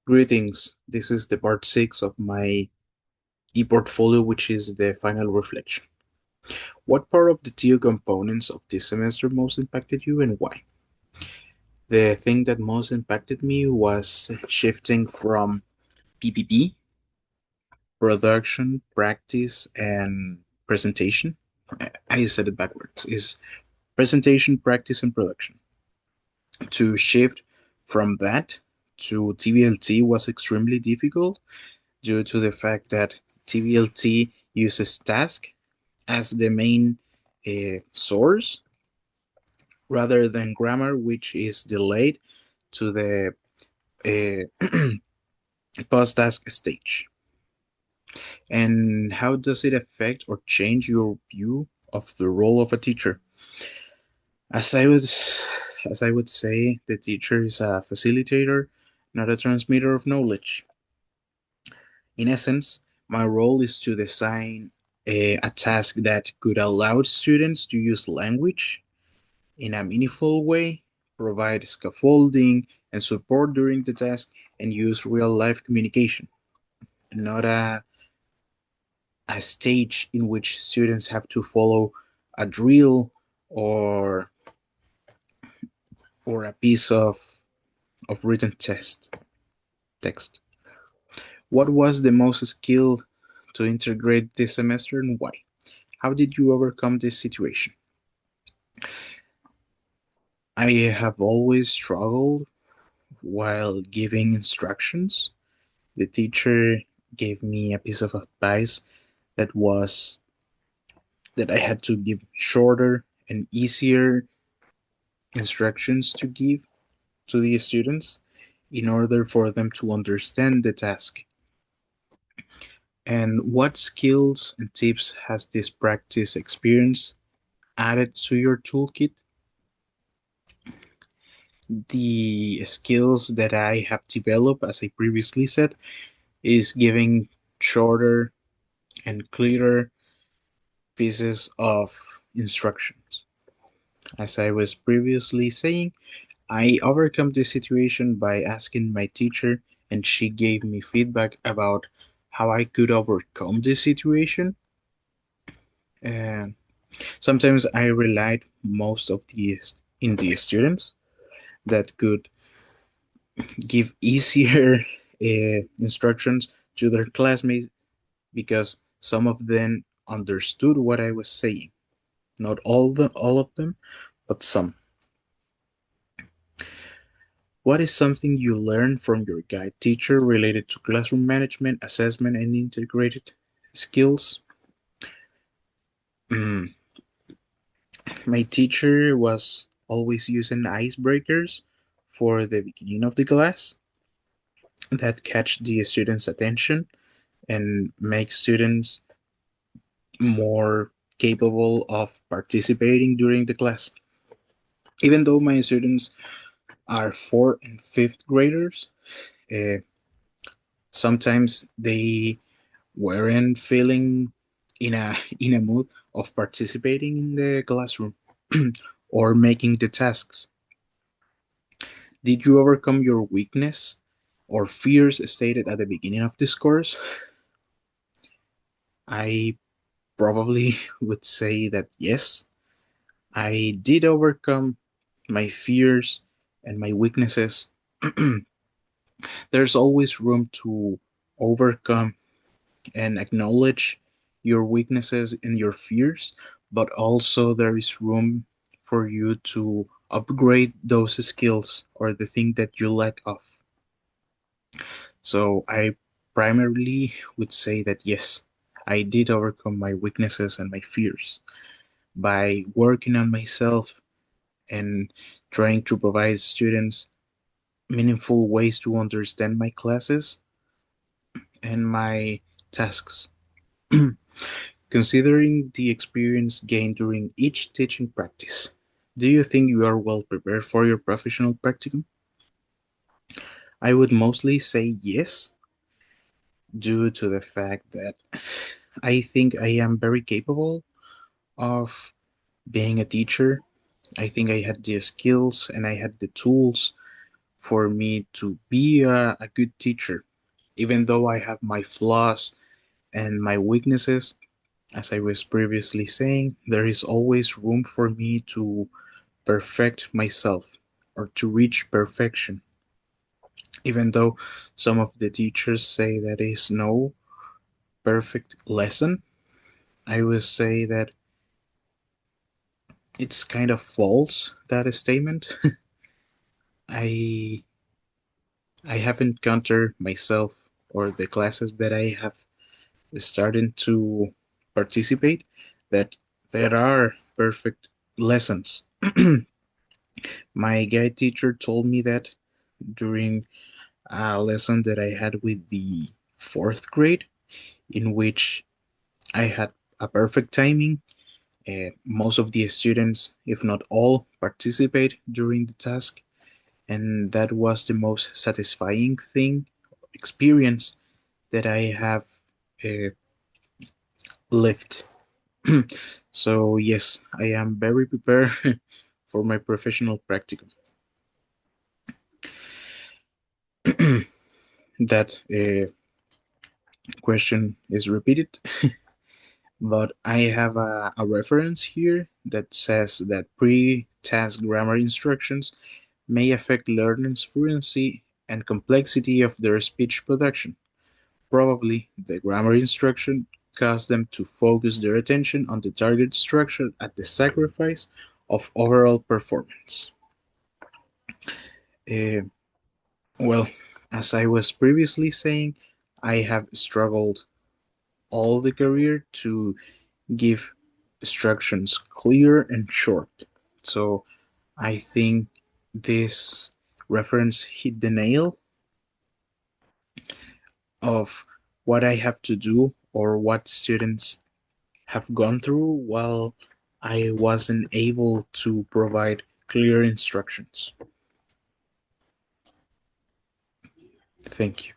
Greetings. This is the part 6 of my e-portfolio, which is the final reflection. What part of the TU components of this semester most impacted you and why? The thing that most impacted me was shifting from PPP, production, practice, and presentation. I said it backwards. Is presentation, practice, and production. To shift from that to Tbtl was extremely difficult due to the fact that Tbtl uses task as the main source rather than grammar, which is delayed to the post-task stage. And how does it affect or change your view of the role of a teacher? As I would say, the teacher is a facilitator, not a transmitter of knowledge. In essence, my role is to design a task that could allow students to use language in a meaningful way, provide scaffolding and support during the task, and use real-life communication, not a stage in which students have to follow a drill or a piece of written text. What was the most skill to integrate this semester and why? How did you overcome this situation? I have always struggled while giving instructions. The teacher gave me a piece of advice that was that I had to give shorter and easier instructions to give to the students in order for them to understand the task. And what skills and tips has this practice experience added to your toolkit? The skills that I have developed, as I previously said, is giving shorter and clearer pieces of instructions. As I was previously saying, I overcome this situation by asking my teacher, and she gave me feedback about how I could overcome this situation. And sometimes I relied most of the students that could give easier instructions to their classmates because some of them understood what I was saying. Not all of them, but some. What is something you learned from your guide teacher related to classroom management, assessment, and integrated skills? Mm, my teacher was always using icebreakers for the beginning of the class that catch the students' attention and make students more capable of participating during the class. Even though my students are fourth and fifth graders, uh, sometimes they weren't feeling in a mood of participating in the classroom or making the tasks. Did you overcome your weakness or fears stated at the beginning of this course? I probably would say that yes, I did overcome my fears and my weaknesses. There's always room to overcome and acknowledge your weaknesses and your fears, but also there is room for you to upgrade those skills or the thing that you lack of. So I primarily would say that yes, I did overcome my weaknesses and my fears by working on myself and trying to provide students meaningful ways to understand my classes and my tasks. Considering the experience gained during each teaching practice, do you think you are well prepared for your professional practicum? I would mostly say yes, due to the fact that I think I am very capable of being a teacher. I think I had the skills and I had the tools for me to be a good teacher. Even though I have my flaws and my weaknesses, as I was previously saying, there is always room for me to perfect myself or to reach perfection. Even though some of the teachers say that is no perfect lesson, I will say that it's kind of false, that statement. I I have encountered myself or the classes that I have started to participate that there are perfect lessons. My guide teacher told me that during a lesson that I had with the fourth grade, in which I had a perfect timing. Most of the students, if not all, participate during the task, and that was the most satisfying thing, experience that I have uh, lived. So yes, I am very prepared for my professional practicum. That question is repeated, but I have a reference here that says that pre-task grammar instructions may affect learners' fluency and complexity of their speech production. Probably, the grammar instruction caused them to focus their attention on the target structure at the sacrifice of overall performance. Uh, well, as I was previously saying, I have struggled all the career to give instructions clear and short. So I think this reference hit the nail of what I have to do or what students have gone through while I wasn't able to provide clear instructions. Thank you.